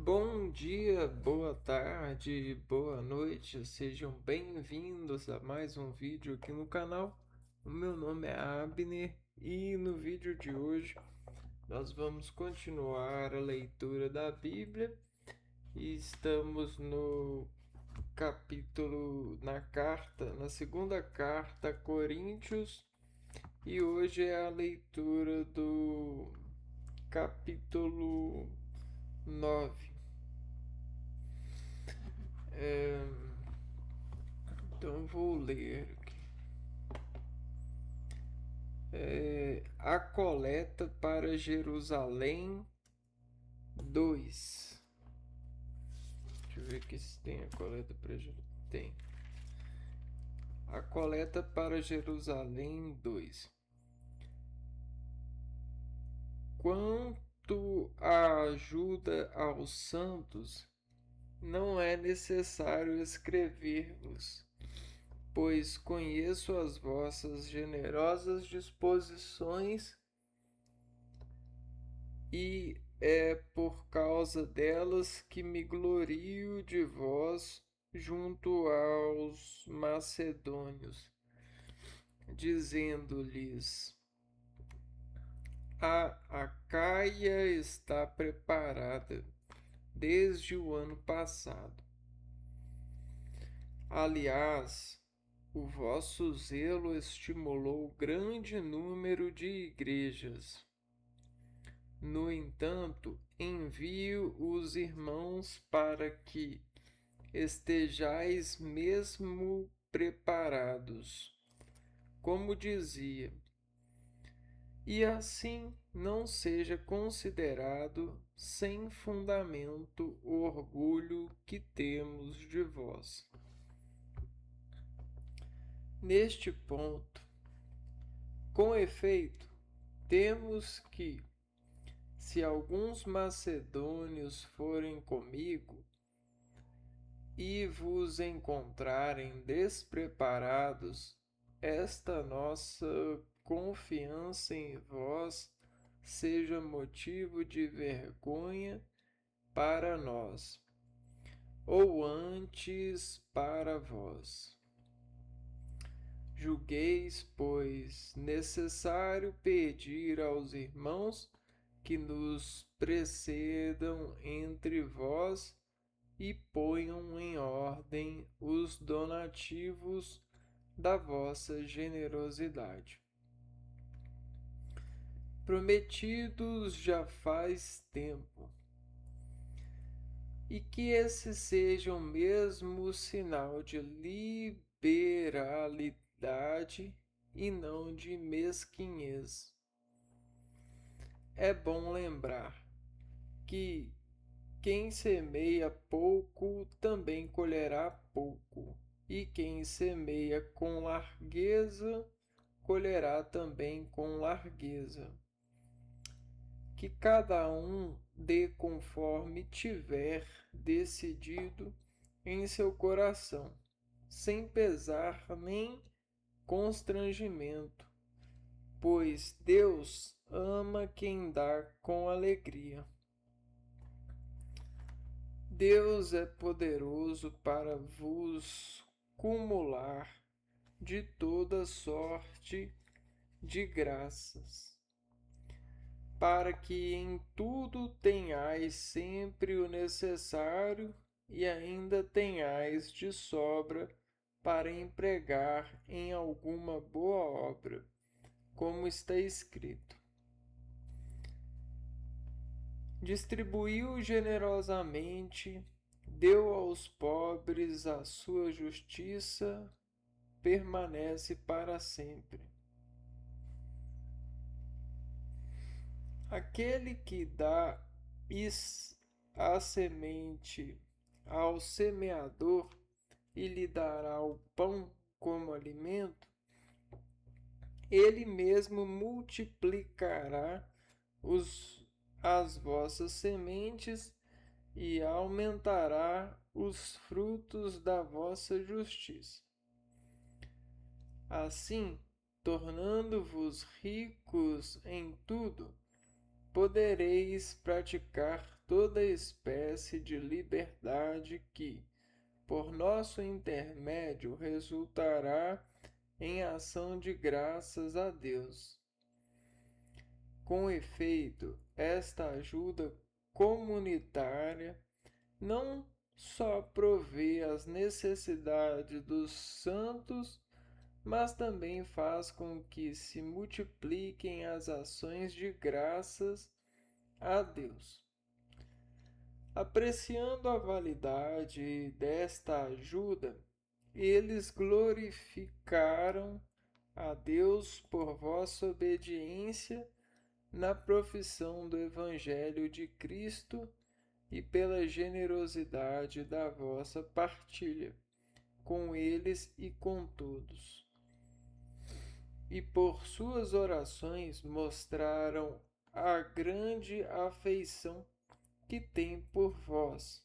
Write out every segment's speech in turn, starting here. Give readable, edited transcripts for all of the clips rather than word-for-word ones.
Bom dia, boa tarde, boa noite, sejam bem-vindos a mais um vídeo aqui no canal. O meu nome é Abner e no vídeo de hoje nós vamos continuar a leitura da Bíblia e estamos no na segunda carta a Coríntios, e hoje é a leitura do capítulo 9. Então vou ler aqui. A coleta para Jerusalém 2. Deixa eu ver aqui se tem a coleta para Jerusalém. Tem. A coleta para Jerusalém 2. Quanto à ajuda aos santos, não é necessário escrever-vos, pois conheço as vossas generosas disposições e é por causa delas que me glorio de vós junto aos macedônios, dizendo-lhes: a Acaia está preparada desde o ano passado. Aliás, o vosso zelo estimulou grande número de igrejas. No entanto, envio os irmãos para que estejais mesmo preparados, como dizia, e assim não seja considerado sem fundamento o orgulho que temos de vós. Neste ponto, com efeito, temos que, se alguns macedônios forem comigo e vos encontrarem despreparados, esta nossa confiança em vós seja motivo de vergonha para nós, ou antes para vós. Julgueis, pois, necessário pedir aos irmãos que nos precedam entre vós e ponham em ordem os donativos da vossa generosidade, prometidos já faz tempo, e que esse seja o mesmo sinal de liberalidade e não de mesquinhez. É bom lembrar que quem semeia pouco também colherá pouco, e quem semeia com largueza colherá também com largueza. Que cada um dê conforme tiver decidido em seu coração, sem pesar nem constrangimento, pois Deus ama quem dá com alegria. Deus é poderoso para vos cumular de toda sorte de graças, para que em tudo tenhais sempre o necessário e ainda tenhais de sobra para empregar em alguma boa obra, como está escrito. Distribuiu generosamente, deu aos pobres, a sua justiça permanece para sempre. Aquele que dá a semente ao semeador e lhe dará o pão como alimento, ele mesmo multiplicará as vossas sementes e aumentará os frutos da vossa justiça. Assim, tornando-vos ricos em tudo, podereis praticar toda espécie de liberdade que, por nosso intermédio, resultará em ação de graças a Deus. Com efeito, esta ajuda comunitária não só provê as necessidades dos santos, mas também faz com que se multipliquem as ações de graças a Deus. Apreciando a validade desta ajuda, eles glorificaram a Deus por vossa obediência na profissão do Evangelho de Cristo e pela generosidade da vossa partilha com eles e com todos. E por suas orações mostraram a grande afeição que tem por vós,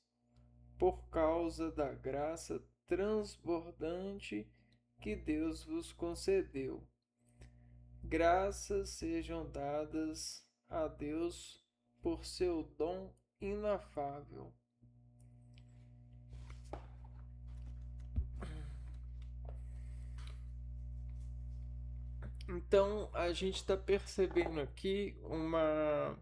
por causa da graça transbordante que Deus vos concedeu. Graças sejam dadas a Deus por seu dom inafável. Então a gente está percebendo aqui uma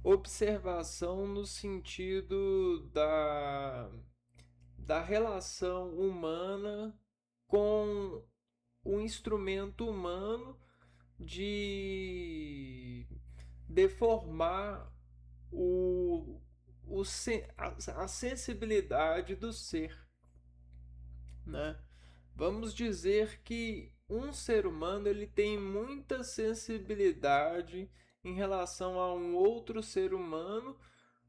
observação no sentido da relação humana com o instrumento humano de deformar a sensibilidade do ser, né? Vamos dizer que um ser humano ele tem muita sensibilidade em relação a um outro ser humano,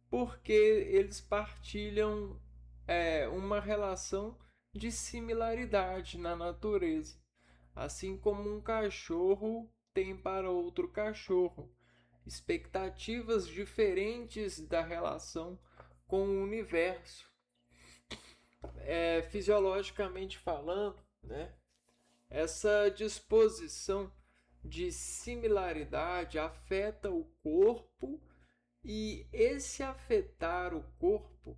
porque eles partilham uma relação de similaridade na natureza, assim como um cachorro tem para outro cachorro, expectativas diferentes da relação com o universo. Fisiologicamente falando, né? Essa disposição de similaridade afeta o corpo, e esse afetar o corpo,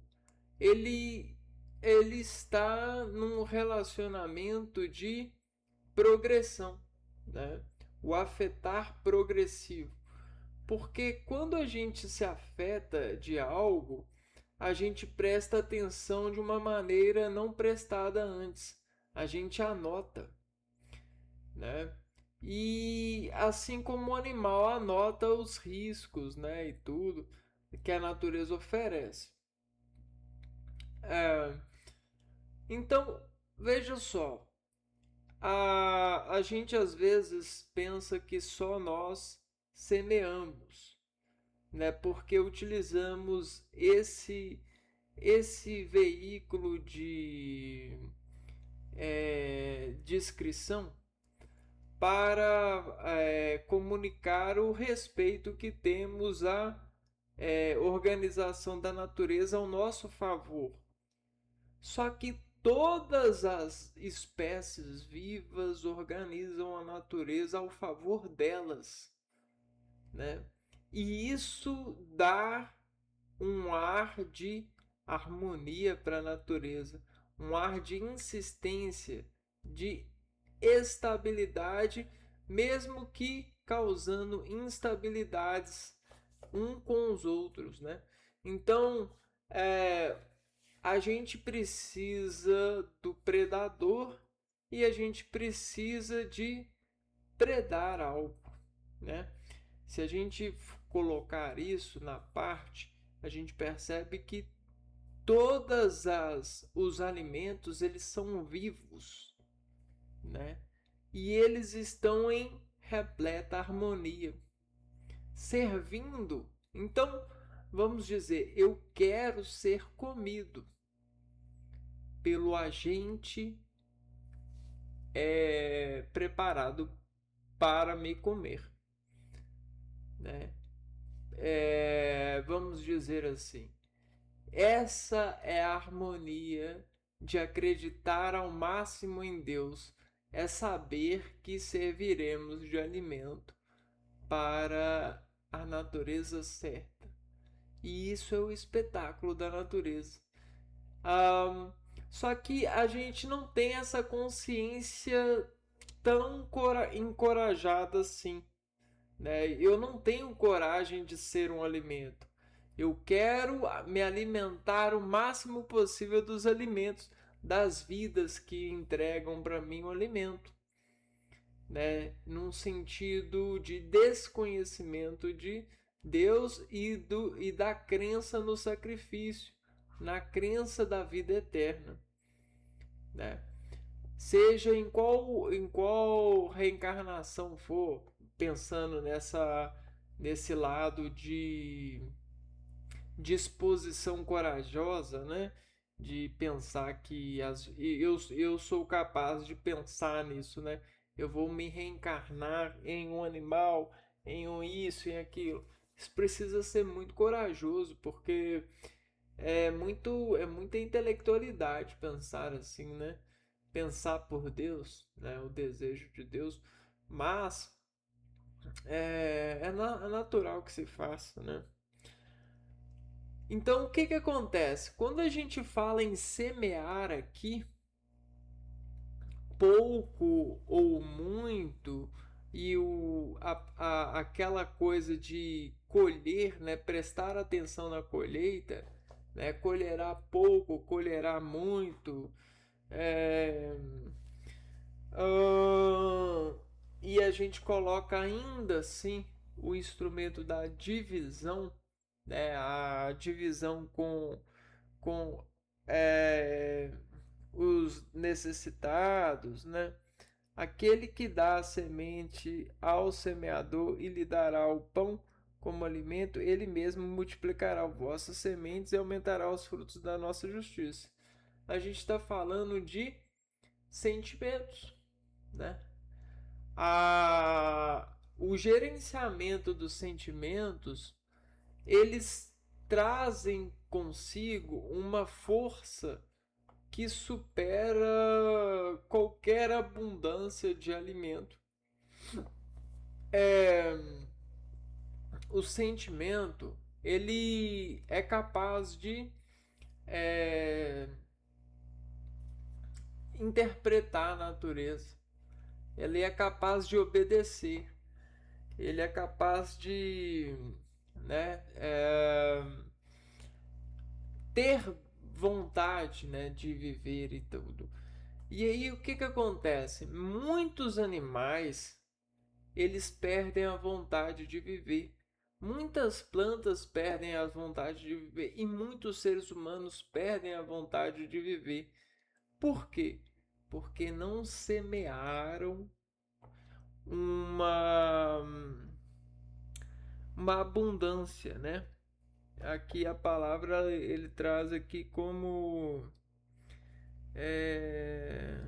ele está num relacionamento de progressão, né? O afetar progressivo. Porque quando a gente se afeta de algo, a gente presta atenção de uma maneira não prestada antes. A gente anota, né? E assim como o animal anota os riscos, né, e tudo que a natureza oferece. Então, veja só, a gente às vezes pensa que só nós semeamos, né? Porque utilizamos esse veículo de descrição para comunicar o respeito que temos à organização da natureza ao nosso favor. Só que todas as espécies vivas organizam a natureza ao favor delas, né? E isso dá um ar de harmonia para a natureza, um ar de insistência, de estabilidade, mesmo que causando instabilidades um com os outros, né? Então, a gente precisa do predador e a gente precisa de predar algo, né? Se a gente colocar isso na parte, a gente percebe que todas os alimentos eles são vivos, né? E eles estão em repleta harmonia, servindo. Então, vamos dizer, eu quero ser comido pelo agente preparado para me comer, né? Vamos dizer assim, essa é a harmonia de acreditar ao máximo em Deus, é saber que serviremos de alimento para a natureza certa. E isso é o espetáculo da natureza. Ah, Só que a gente não tem essa consciência tão encorajada assim, né? Eu não tenho coragem de ser um alimento. Eu quero me alimentar o máximo possível dos alimentos, das vidas que entregam para mim o alimento, né? Num sentido de desconhecimento de Deus e da crença no sacrifício, na crença da vida eterna, né? Seja em qual reencarnação for, pensando nesse lado de disposição corajosa, né? De pensar que eu sou capaz de pensar nisso, né? Eu vou me reencarnar em um animal, em um isso, em aquilo. Isso precisa ser muito corajoso, porque é muita intelectualidade pensar assim, né? Pensar por Deus, né? O desejo de Deus, mas é natural que se faça, né? Então, o que que acontece? Quando a gente fala em semear aqui, pouco ou muito, e aquela coisa de colher, né, prestar atenção na colheita, né, colherá pouco, colherá muito, é, ah, e a gente coloca ainda assim o instrumento da divisão, né, a divisão com é, os necessitados, né? Aquele que dá a semente ao semeador e lhe dará o pão como alimento, ele mesmo multiplicará vossas sementes e aumentará os frutos da nossa justiça. A gente está falando de sentimentos, né? O gerenciamento dos sentimentos, eles trazem consigo uma força que supera qualquer abundância de alimento. É, o sentimento, ele é capaz de é, interpretar a natureza. Ele é capaz de obedecer. Ele é capaz de, né, ter vontade, né, de viver e tudo. E aí o que que acontece? Muitos animais, eles perdem a vontade de viver. Muitas plantas perdem a vontade de viver e muitos seres humanos perdem a vontade de viver. Por quê? Porque não semearam uma uma abundância, né? Aqui a palavra ele traz aqui como é,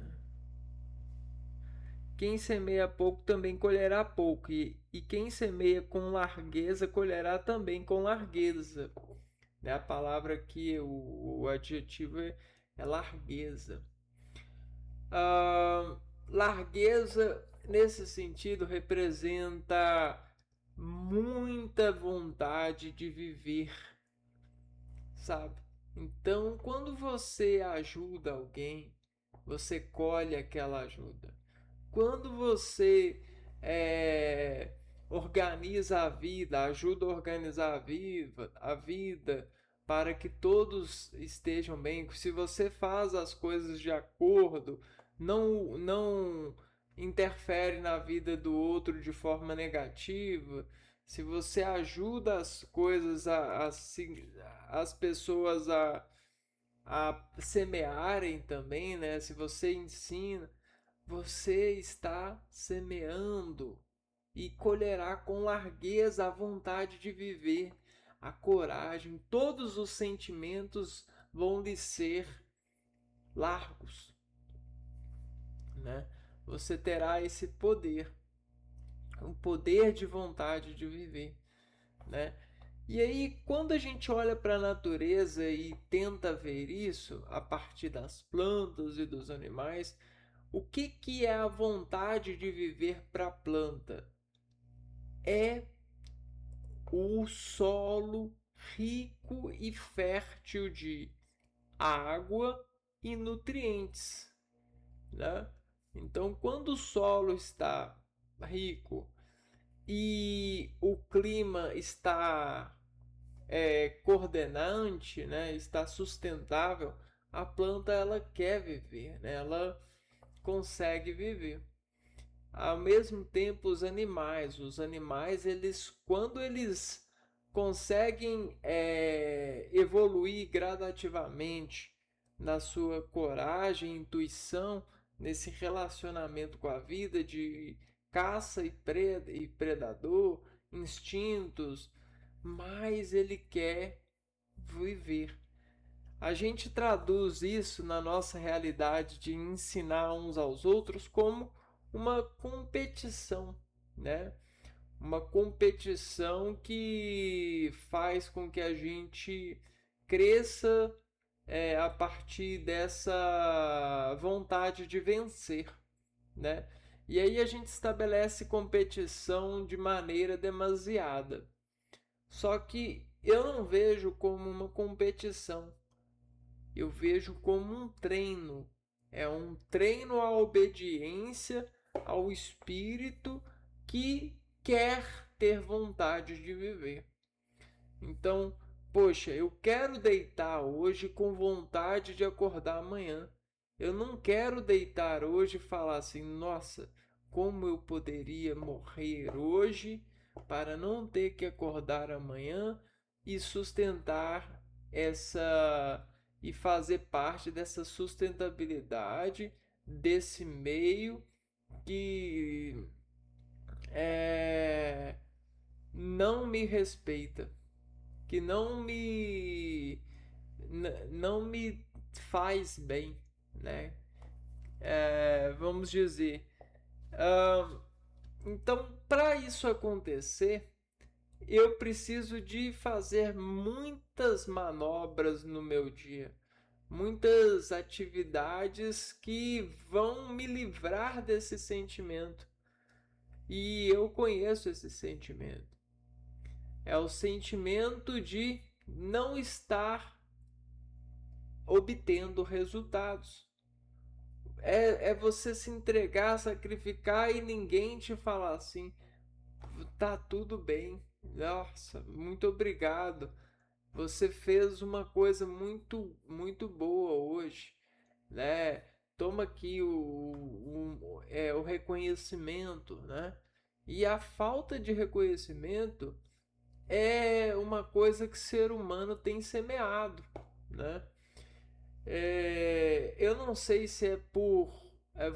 quem semeia pouco também colherá pouco, e quem semeia com largueza colherá também com largueza. Né? A palavra aqui, o adjetivo é largueza. Ah, largueza, nesse sentido, representa muita vontade de viver, sabe? Então, quando você ajuda alguém, você colhe aquela ajuda. Quando você organiza a vida, ajuda a organizar a vida para que todos estejam bem, se você faz as coisas de acordo, não interfere na vida do outro de forma negativa, se você ajuda as coisas as pessoas a semearem também, né? Se você ensina, você está semeando e colherá com largueza a vontade de viver, a coragem, todos os sentimentos vão lhe ser largos, né? Você terá esse poder, um poder de vontade de viver, né? E aí, quando a gente olha para a natureza e tenta ver isso a partir das plantas e dos animais, o que, que é a vontade de viver para a planta? É o solo rico e fértil de água e nutrientes, né? Então, quando o solo está rico e o clima está coordenante, né? Está sustentável, a planta ela quer viver, né? Ela consegue viver. Ao mesmo tempo, os animais, eles, quando eles conseguem evoluir gradativamente na sua coragem, intuição, nesse relacionamento com a vida de caça e predador, instintos, mais ele quer viver. A gente traduz isso na nossa realidade de ensinar uns aos outros como uma competição, né? Uma competição que faz com que a gente cresça a partir dessa vontade de vencer, né? E aí a gente estabelece competição de maneira demasiada. Só que eu não vejo como uma competição, eu vejo como um treino. É um treino à obediência ao espírito que quer ter vontade de viver. Então, poxa, eu quero deitar hoje com vontade de acordar amanhã. Eu não quero deitar hoje e falar assim, nossa, como eu poderia morrer hoje para não ter que acordar amanhã e sustentar essa e fazer parte dessa sustentabilidade desse meio que é, não me respeita, que não me faz bem, né? Vamos dizer. Ah, então, para isso acontecer, eu preciso de fazer muitas manobras no meu dia, muitas atividades que vão me livrar desse sentimento. E eu conheço esse sentimento. É o sentimento de não estar obtendo resultados. É você se entregar, sacrificar e ninguém te falar assim, tá tudo bem. Nossa, muito obrigado. Você fez uma coisa muito boa hoje, né? Toma aqui o reconhecimento, né? E a falta de reconhecimento é uma coisa que o ser humano tem semeado, né? Eu não sei se é por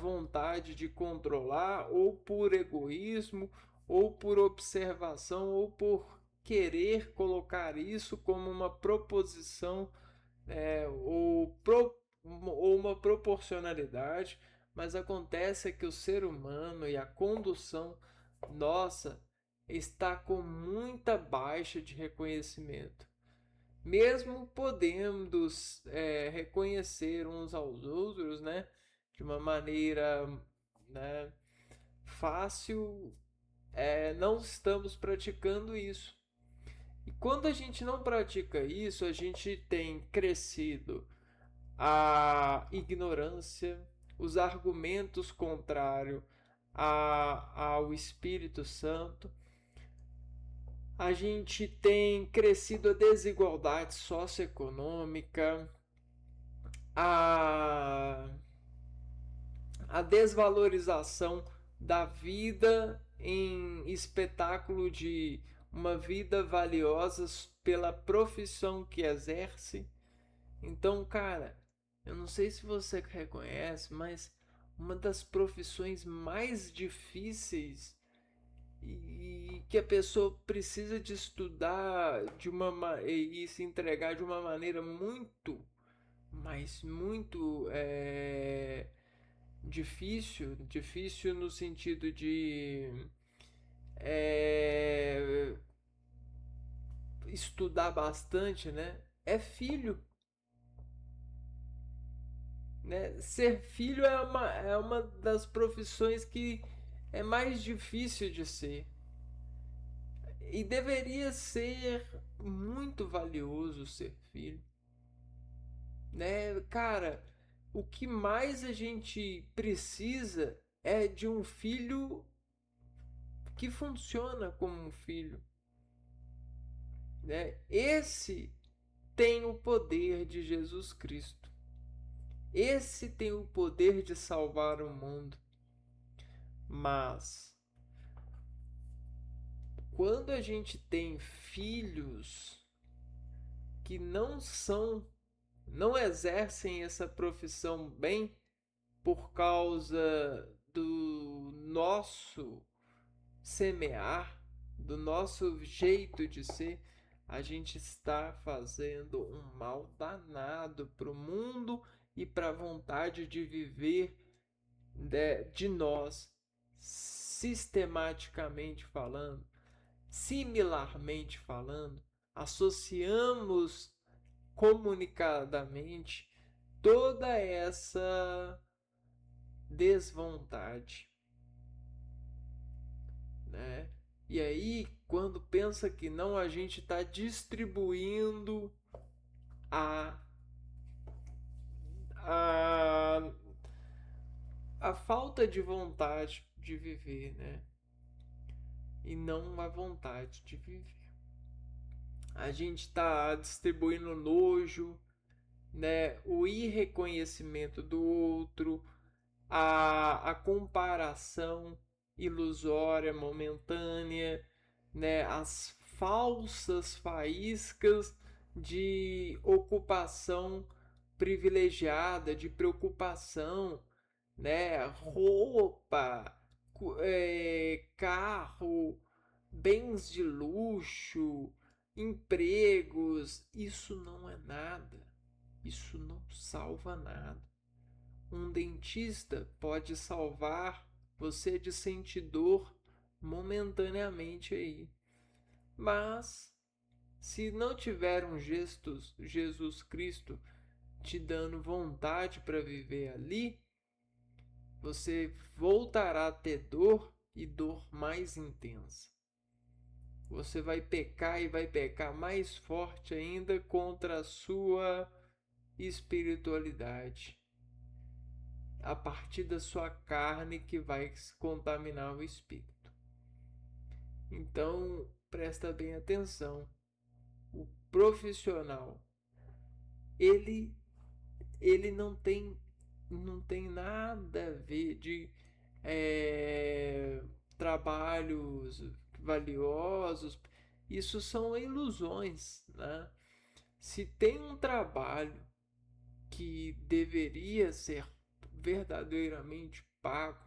vontade de controlar, ou por egoísmo, ou por observação, ou por querer colocar isso como uma proposição ou uma proporcionalidade, mas acontece que o ser humano e a condução nossa está com muita baixa de reconhecimento. Mesmo podendo reconhecer uns aos outros, né, de uma maneira, né, fácil, não estamos praticando isso. E quando a gente não pratica isso, a gente tem crescido a ignorância, os argumentos contrários ao Espírito Santo. A gente tem crescido a desigualdade socioeconômica, a, a desvalorização da vida em espetáculo de uma vida valiosa pela profissão que exerce. Então, cara, eu não sei se você reconhece, mas uma das profissões mais difíceis e que a pessoa precisa de estudar e se entregar de uma maneira muito difícil no sentido de é, estudar bastante, né? É filho, né? Ser filho é uma das profissões que é mais difícil de ser. E deveria ser muito valioso ser filho, né? Cara, o que mais a gente precisa é de um filho que funciona como um filho, né? Esse tem o poder de Jesus Cristo. Esse tem o poder de salvar o mundo. Mas quando a gente tem filhos que não exercem essa profissão bem por causa do nosso semear, do nosso jeito de ser, a gente está fazendo um mal danado para o mundo e para a vontade de viver de nós, sistematicamente falando, similarmente falando, associamos comunicadamente toda essa desvontade, né? E aí, quando pensa que não, a gente está distribuindo a, a, a falta de vontade de viver, né? E não a vontade de viver. A gente está distribuindo nojo, né? O irreconhecimento do outro, a comparação ilusória, momentânea, né? As falsas faíscas de ocupação privilegiada, de preocupação, né? Roupa, carro, bens de luxo, empregos, isso não é nada. Isso não salva nada. Um dentista pode salvar você de sentir dor momentaneamente aí. Mas se não tiver um Jesus Cristo te dando vontade para viver ali, você voltará a ter dor e dor mais intensa. Você vai pecar e vai pecar mais forte ainda contra a sua espiritualidade, a partir da sua carne que vai contaminar o espírito. Então, presta bem atenção. O profissional, ele ele não tem nada a ver de trabalhos valiosos. Isso são ilusões, né? Se tem um trabalho que deveria ser verdadeiramente pago,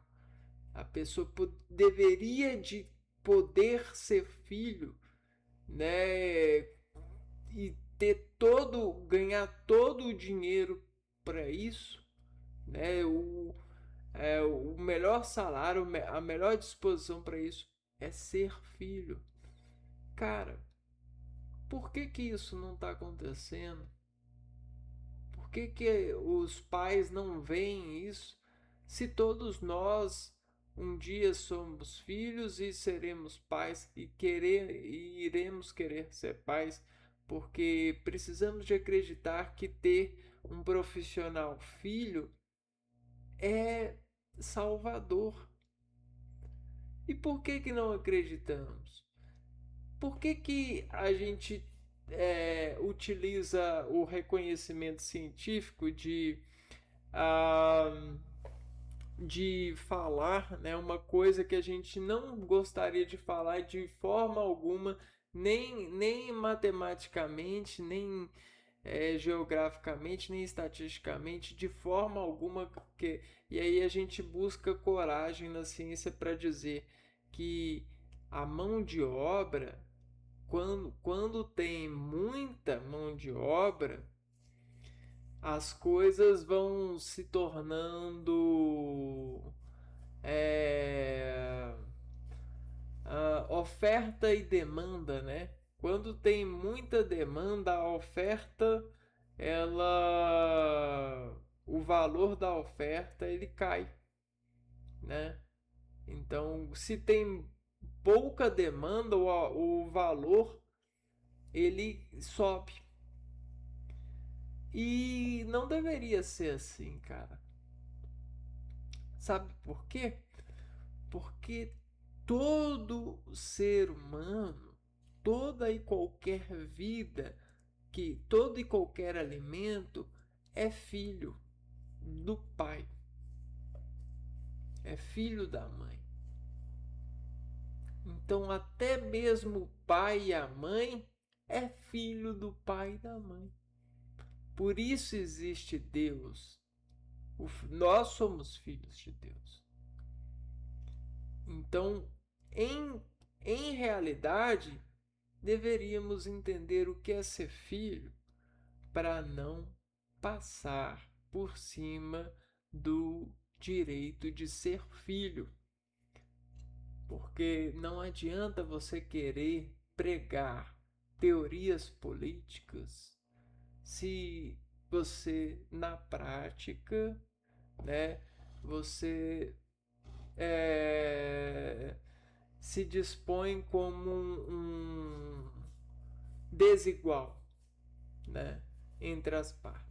a pessoa deveria de poder ser filho, né, e ter ganhar todo o dinheiro para isso, né, o melhor salário, a melhor disposição para isso é ser filho. Cara, por que isso não está acontecendo? Por que os pais não veem isso? Se todos nós um dia somos filhos e seremos pais e iremos querer ser pais, porque precisamos de acreditar que ter um profissional filho é salvador. E por que não acreditamos? Por que a gente utiliza o reconhecimento científico ah, de falar, né, uma coisa que a gente não gostaria de falar de forma alguma, nem matematicamente, nem geograficamente, nem estatisticamente, de forma alguma. E aí a gente busca coragem na ciência para dizer que a mão de obra, quando tem muita mão de obra, as coisas vão se tornando é, oferta e demanda, né? Quando tem muita demanda, a oferta, o valor da oferta ele cai, né? Então, se tem pouca demanda, o valor ele sobe. E não deveria ser assim, cara. Sabe por quê? Porque todo ser humano, toda e qualquer vida, que todo e qualquer alimento é filho do pai, é filho da mãe. Então até mesmo o pai e a mãe é filho do pai e da mãe. Por isso existe Deus. Nós somos filhos de Deus. Então, em realidade, deveríamos entender o que é ser filho para não passar por cima do direito de ser filho. Porque não adianta você querer pregar teorias políticas se você, na prática, né, você se dispõe como um desigual, né, entre as partes.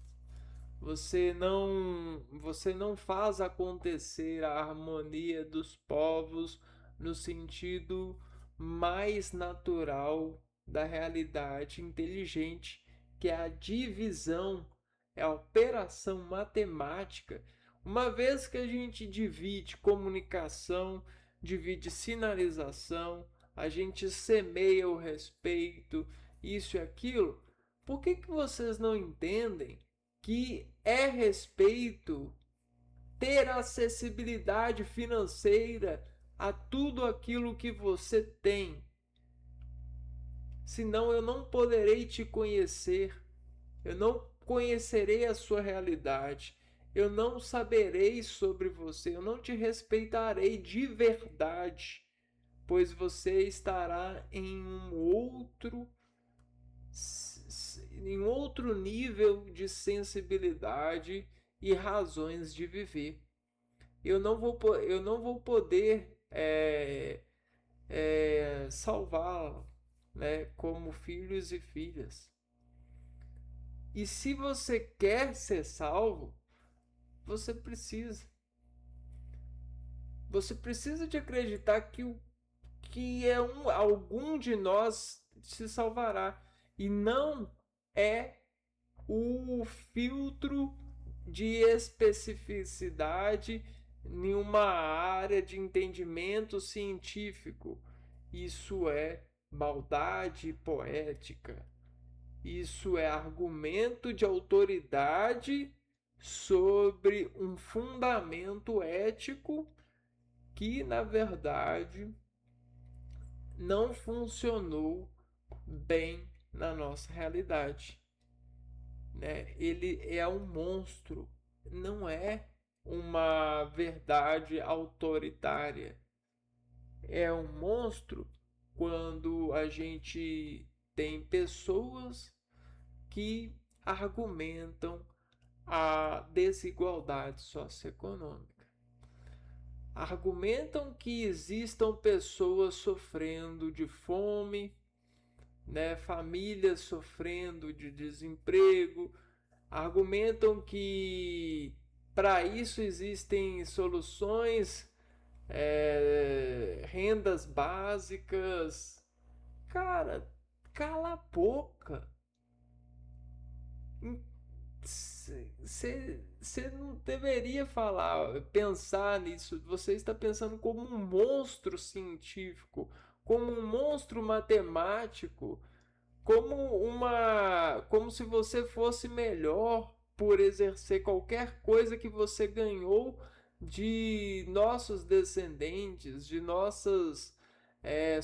Você não faz acontecer a harmonia dos povos no sentido mais natural da realidade inteligente, que é a divisão, é a operação matemática. Uma vez que a gente divide comunicação, divide sinalização, a gente semeia o respeito, isso e aquilo, por que vocês não entendem que é respeito ter acessibilidade financeira a tudo aquilo que você tem? Senão eu não poderei te conhecer, eu não conhecerei a sua realidade, eu não saberei sobre você, eu não te respeitarei de verdade, pois você estará em outro nível de sensibilidade e razões de viver. Eu não vou poder salvá-lo, né, como filhos e filhas. E se você quer ser salvo, você precisa. Você precisa de acreditar que algum de nós se salvará. E não é o filtro de especificidade em uma área de entendimento científico. Isso é maldade poética. Isso é argumento de autoridade sobre um fundamento ético que, na verdade, não funcionou bem na nossa realidade. Né? Ele é um monstro, não é uma verdade autoritária. É um monstro quando a gente tem pessoas que argumentam a desigualdade socioeconômica. Argumentam que existam pessoas sofrendo de fome, né, famílias sofrendo de desemprego, argumentam que para isso existem soluções, rendas básicas. Cara, cala a boca. Você não deveria pensar nisso. Você está pensando como um monstro científico, como um monstro matemático, como se você fosse melhor por exercer qualquer coisa que você ganhou de nossos descendentes, de nossos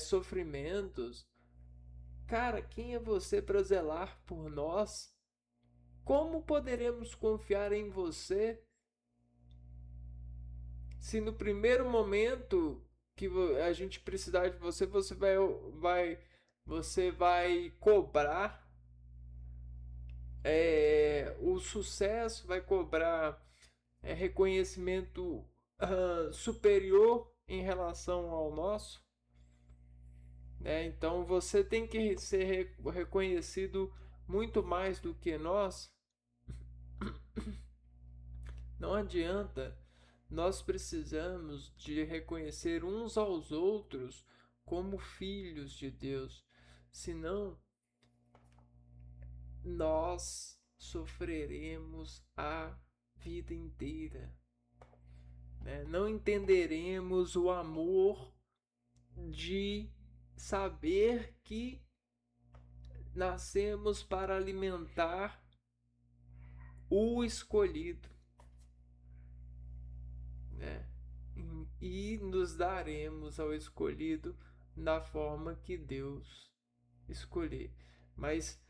sofrimentos. Cara, quem é você para zelar por nós? Como poderemos confiar em você se no primeiro momento que a gente precisar de você, você vai cobrar o sucesso, vai cobrar reconhecimento superior em relação ao nosso? né? Então você tem que ser reconhecido muito mais do que nós. Não adianta, nós precisamos de reconhecer uns aos outros como filhos de Deus, senão nós sofreremos a vida inteira, né? Não entenderemos o amor de saber que nascemos para alimentar o escolhido, né? E nos daremos ao escolhido da forma que Deus escolher. Mas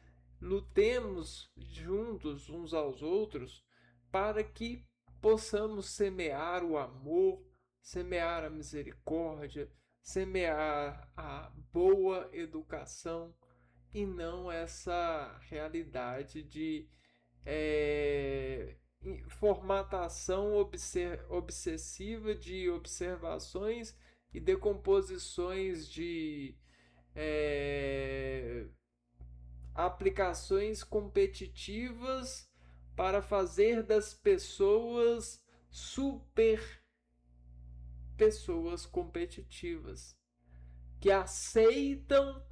lutemos juntos uns aos outros para que possamos semear o amor, semear a misericórdia, semear a boa educação e não essa realidade de formatação obsessiva de observações e decomposições de é, aplicações competitivas para fazer das pessoas super pessoas competitivas que aceitam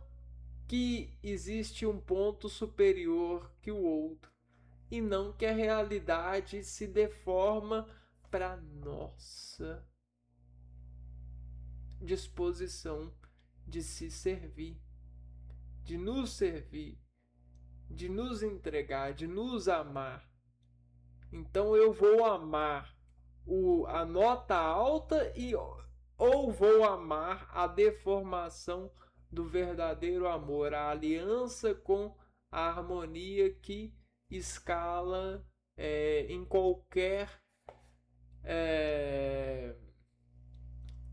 que existe um ponto superior que o outro e não que a realidade se deforma para nossa disposição de se servir, de nos entregar, de nos amar. Então eu vou amar a nota alta ou vou amar a deformação do verdadeiro amor, a aliança com a harmonia que escala em qualquer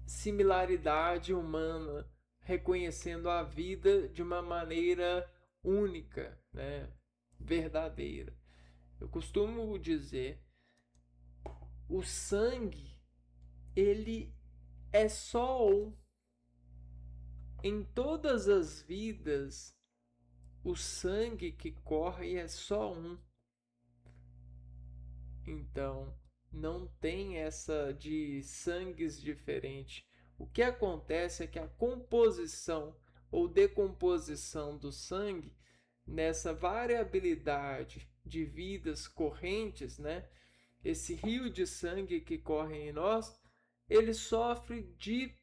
similaridade humana, reconhecendo a vida de uma maneira única, né? Verdadeira. Eu costumo dizer, o sangue, ele é só um. Em todas as vidas, o sangue que corre é só um. Então, não tem essa de sangues diferentes. O que acontece é que a composição ou decomposição do sangue, nessa variabilidade de vidas correntes, né? Esse rio de sangue que corre em nós, ele sofre de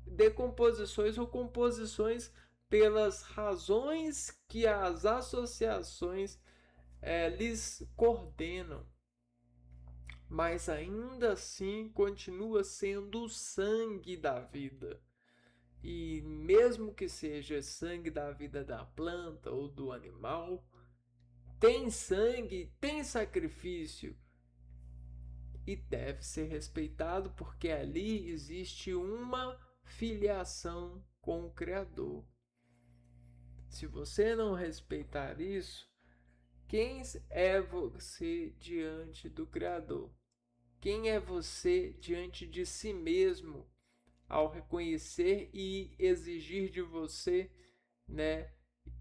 decomposições ou composições pelas razões que as associações lhes coordenam, mas ainda assim continua sendo o sangue da vida. E mesmo que seja sangue da vida da planta ou do animal, tem sangue, tem sacrifício e deve ser respeitado porque ali existe uma filiação com o Criador. Se você não respeitar isso, quem é você diante do Criador? Quem é você diante de si mesmo ao reconhecer e exigir de você, né,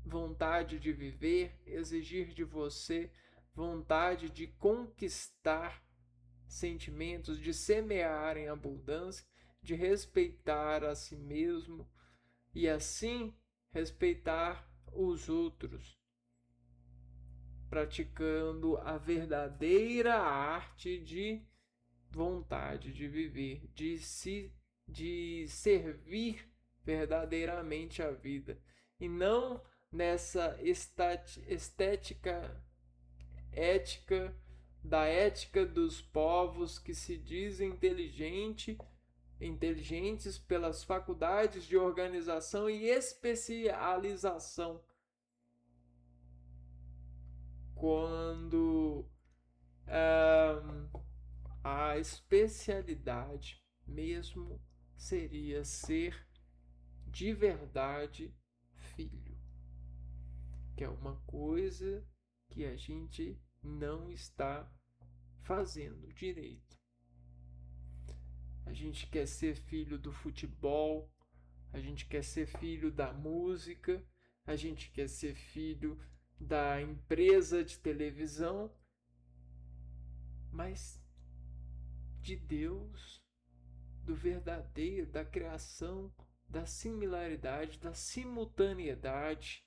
vontade de viver, exigir de você vontade de conquistar sentimentos, de semear em abundância, de respeitar a si mesmo e assim respeitar os outros, praticando a verdadeira arte de vontade de viver, de servir verdadeiramente a vida e não nessa estética ética da ética dos povos que se dizem inteligentes pelas faculdades de organização e especialização, quando a especialidade mesmo seria ser de verdade filho, que é uma coisa que a gente não está fazendo direito. a gente quer ser filho do futebol, a gente quer ser filho da música, a gente quer ser filho da empresa de televisão, mas de Deus, do verdadeiro, da criação, da similaridade, da simultaneidade,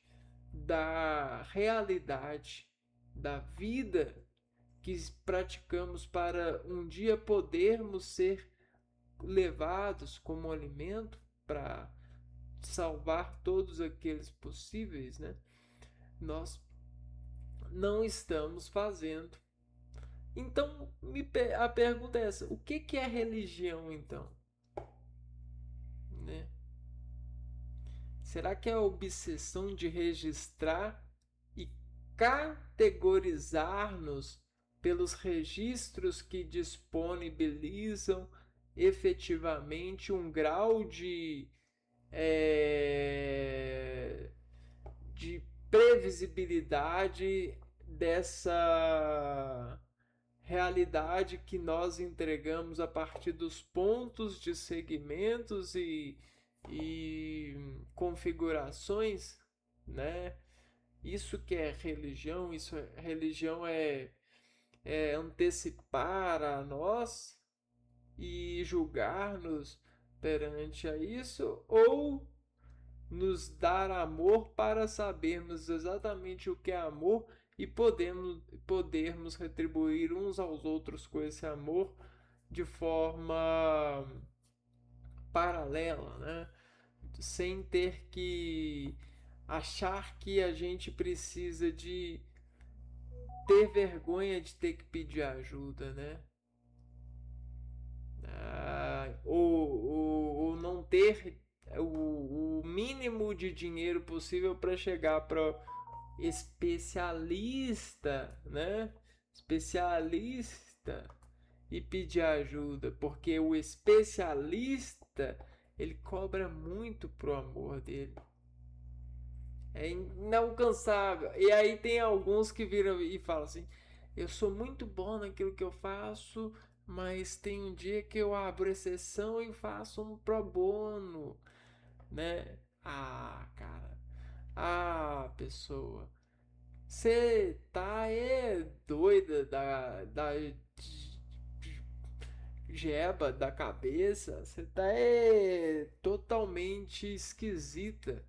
da realidade, da vida que praticamos para um dia podermos ser levados como alimento para salvar todos aqueles possíveis, né? Nós não estamos fazendo. Então, a pergunta é essa: o que é religião, então? Né? Será que é a obsessão de registrar e categorizar-nos pelos registros que disponibilizam efetivamente um grau de previsibilidade dessa realidade que nós entregamos a partir dos pontos de segmentos e configurações, né? Isso que é religião, religião é antecipar a nós e julgar-nos perante a isso, ou nos dar amor para sabermos exatamente o que é amor e podermos retribuir uns aos outros com esse amor de forma paralela, né? Sem ter que achar que a gente precisa de ter vergonha de ter que pedir ajuda, né? Ou não ter o mínimo de dinheiro possível para chegar para especialista, né? Especialista e pedir ajuda, porque o especialista ele cobra muito pro amor dele. É inalcançável. E aí tem alguns que viram e falam assim: eu sou muito bom naquilo que eu faço, mas tem um dia que eu abro exceção e faço um pro bono, né? Ah, cara. Ah, pessoa. Você tá doida da jeba da cabeça. Você tá totalmente esquisita.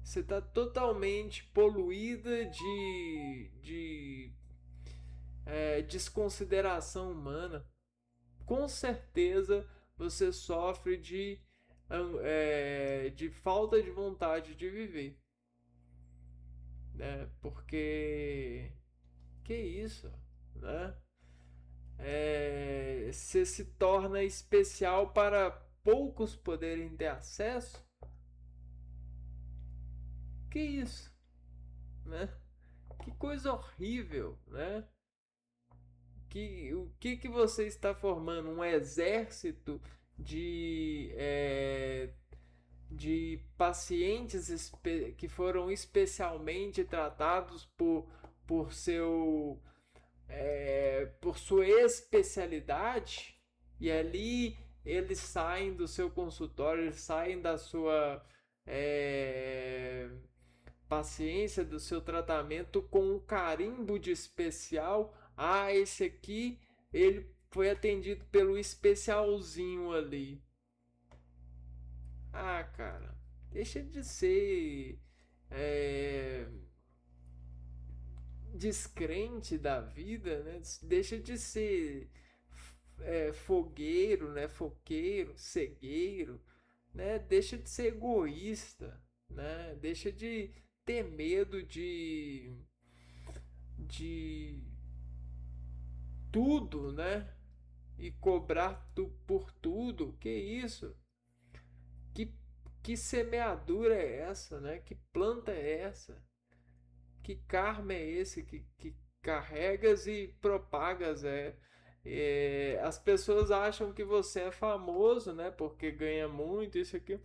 Você está totalmente poluída de desconsideração humana. Com certeza você sofre de falta de vontade de viver. Né? Porque. Que isso? Né? Você se torna especial para poucos poderem ter acesso? Que isso? Né? Que coisa horrível, né? O que você está formando? Um exército de pacientes que foram especialmente tratados por por sua especialidade, e ali eles saem do seu consultório, eles saem da sua é, paciência, do seu tratamento com um carimbo de especial. Ah, esse aqui ele foi atendido pelo especialzinho ali. Ah, cara, deixa de ser é, descrente da vida, né? Deixa de ser fogueiro, né? Foqueiro, cegueiro, né? Deixa de ser egoísta, né? Deixa de ter medo de tudo, né? E cobrar por tudo. Que isso? Que, que semeadura é essa, né? Que planta é essa? Que karma é esse que carregas e propagas? As pessoas acham que você é famoso, né? Porque ganha muito, isso aqui.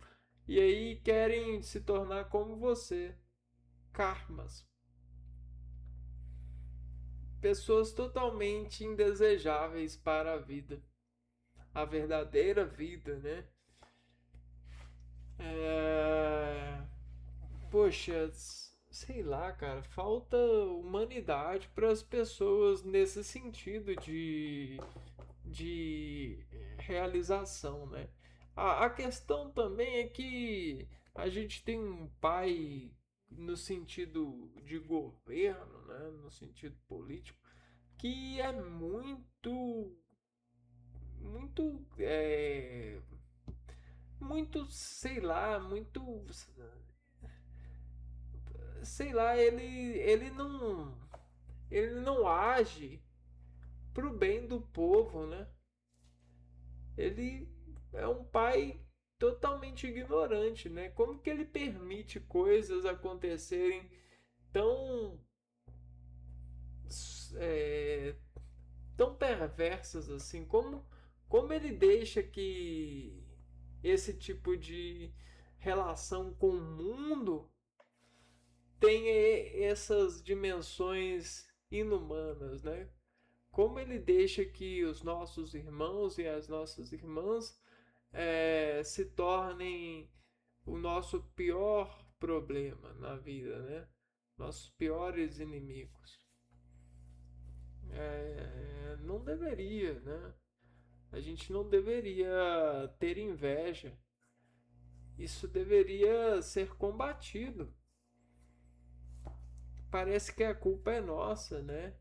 E aí querem se tornar como você. Karmas. Pessoas totalmente indesejáveis para a vida. a verdadeira vida, né? É... Poxa, sei lá, cara, falta humanidade para as pessoas nesse sentido de realização, né? A questão também é que a gente tem um pai no sentido de governo, né? No sentido político, que é muito, sei lá, sei lá, ele não age pro bem do povo, né? Ele é um pai totalmente ignorante, né? Como que ele permite coisas acontecerem tão é, tão perversas assim? Como ele deixa que esse tipo de relação com o mundo tenha essas dimensões inumanas, né? Como ele deixa que os nossos irmãos e as nossas irmãs se tornem o nosso pior problema na vida, né? Nossos piores inimigos. Não deveria, né? A gente não deveria ter inveja. Isso deveria ser combatido. Parece que a culpa é nossa, né?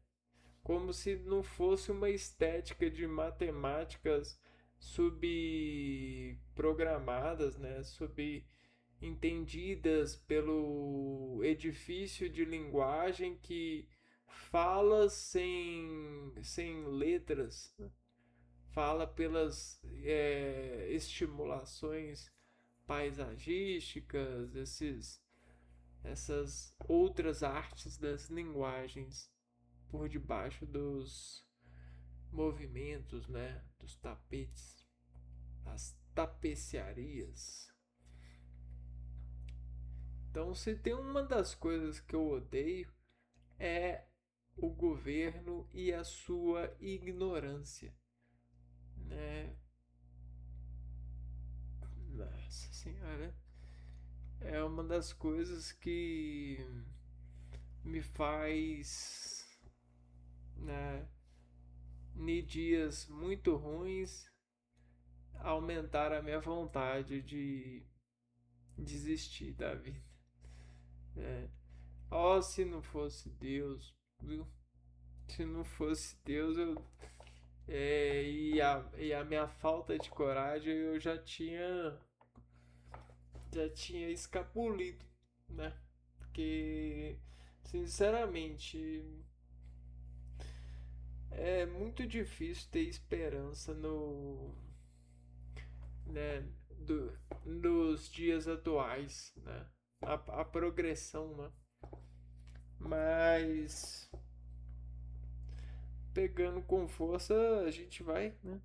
Como se não fosse uma estética de matemáticas subprogramadas, né? Subentendidas pelo edifício de linguagem que fala sem letras, né? Fala pelas estimulações paisagísticas, essas outras artes das linguagens por debaixo dos movimentos, né, dos tapetes, as tapeciarias. Então, se tem uma das coisas que eu odeio é o governo e a sua ignorância, né? Nossa senhora, é uma das coisas que me faz, né, em dias muito ruins, aumentar a minha vontade de desistir da vida, né? Oh, se não fosse Deus, viu? Se não fosse Deus, e a minha falta de coragem, eu já tinha escapulido, né? Porque, sinceramente, é muito difícil ter esperança né, nos dias atuais, né? A progressão, né? Mas pegando com força, a gente vai, né?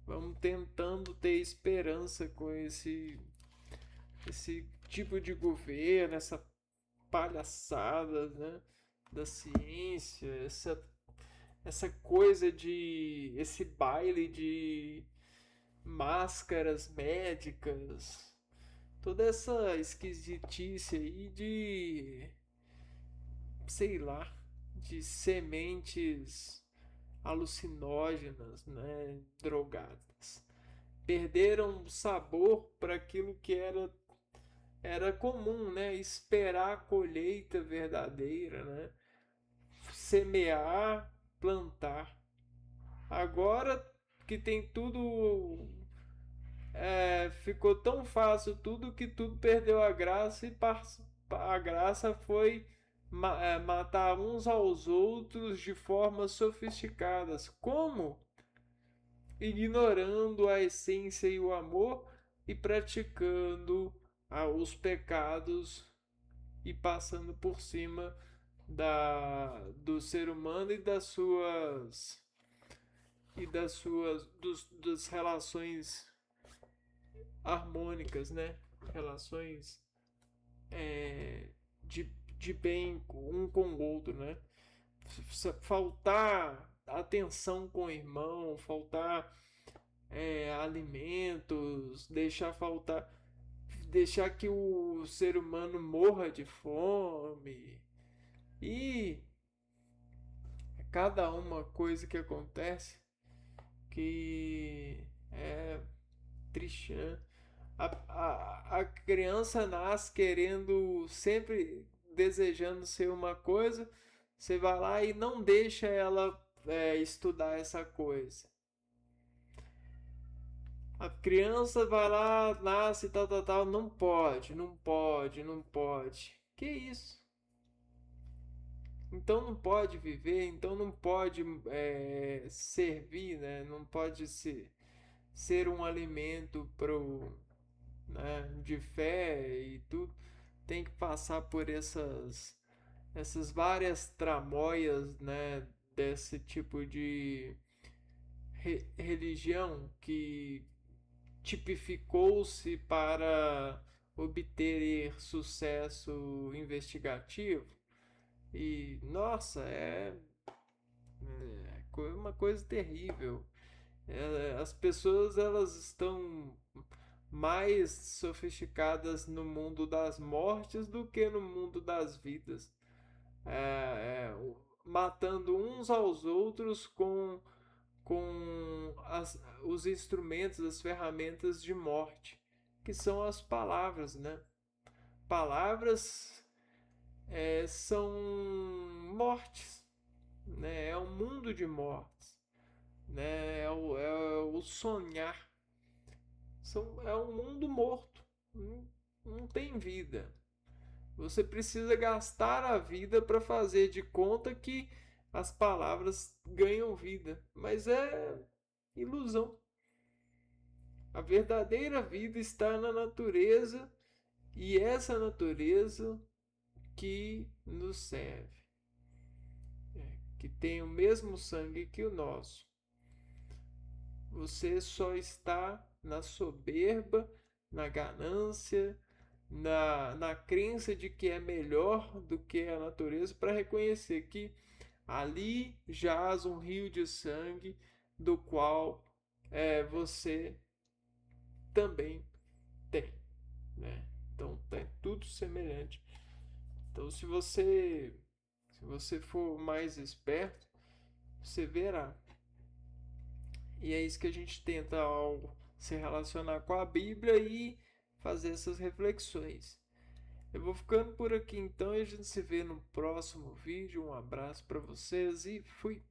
Vamos tentando ter esperança com esse tipo de governo, essa palhaçada, né, da ciência, essa coisa esse baile de máscaras médicas, toda essa esquisitice aí sei lá, de sementes alucinógenas, né, drogadas. Perderam o sabor para aquilo que era comum, né? Esperar a colheita verdadeira, né? Semear, plantar. Agora que tem tudo, ficou tão fácil tudo que tudo perdeu a graça e a graça foi matar uns aos outros de formas sofisticadas. Como? Ignorando a essência e o amor e praticando os pecados e passando por cima do ser humano das relações harmônicas, né? Relações é, de, de bem um com o outro, né? Faltar atenção com o irmão, faltar alimentos, deixar que o ser humano morra de fome. E cada uma coisa que acontece que é triste, né? A criança nasce querendo, sempre desejando ser uma coisa, você vai lá e não deixa ela estudar essa coisa. A criança vai lá, nasce, tal, tal, tal, não pode, não pode, não pode. Que isso? Então não pode viver, então não pode servir, né? Não pode ser um alimento né, de fé e tudo. Tem que passar por essas várias tramóias, né? Desse tipo de religião que tipificou-se para obter sucesso investigativo. E nossa, uma coisa terrível. As pessoas elas estão mais sofisticadas no mundo das mortes do que no mundo das vidas, matando uns aos outros com os instrumentos, as ferramentas de morte, que são as palavras, né? Palavras são mortes, né? É um mundo de mortes, né? É o sonhar. É um mundo morto, não tem vida. Você precisa gastar a vida para fazer de conta que as palavras ganham vida, mas é ilusão. A verdadeira vida está na natureza e essa natureza que nos serve, que tem o mesmo sangue que o nosso. Você só está na soberba, na ganância, na crença de que é melhor do que a natureza, para reconhecer que ali jaz um rio de sangue do qual você também tem, né? Então é tudo semelhante. Então se você for mais esperto, você verá. E é isso que a gente tenta ao se relacionar com a Bíblia e fazer essas reflexões. Eu vou ficando por aqui então e a gente se vê no próximo vídeo. Um abraço para vocês e fui!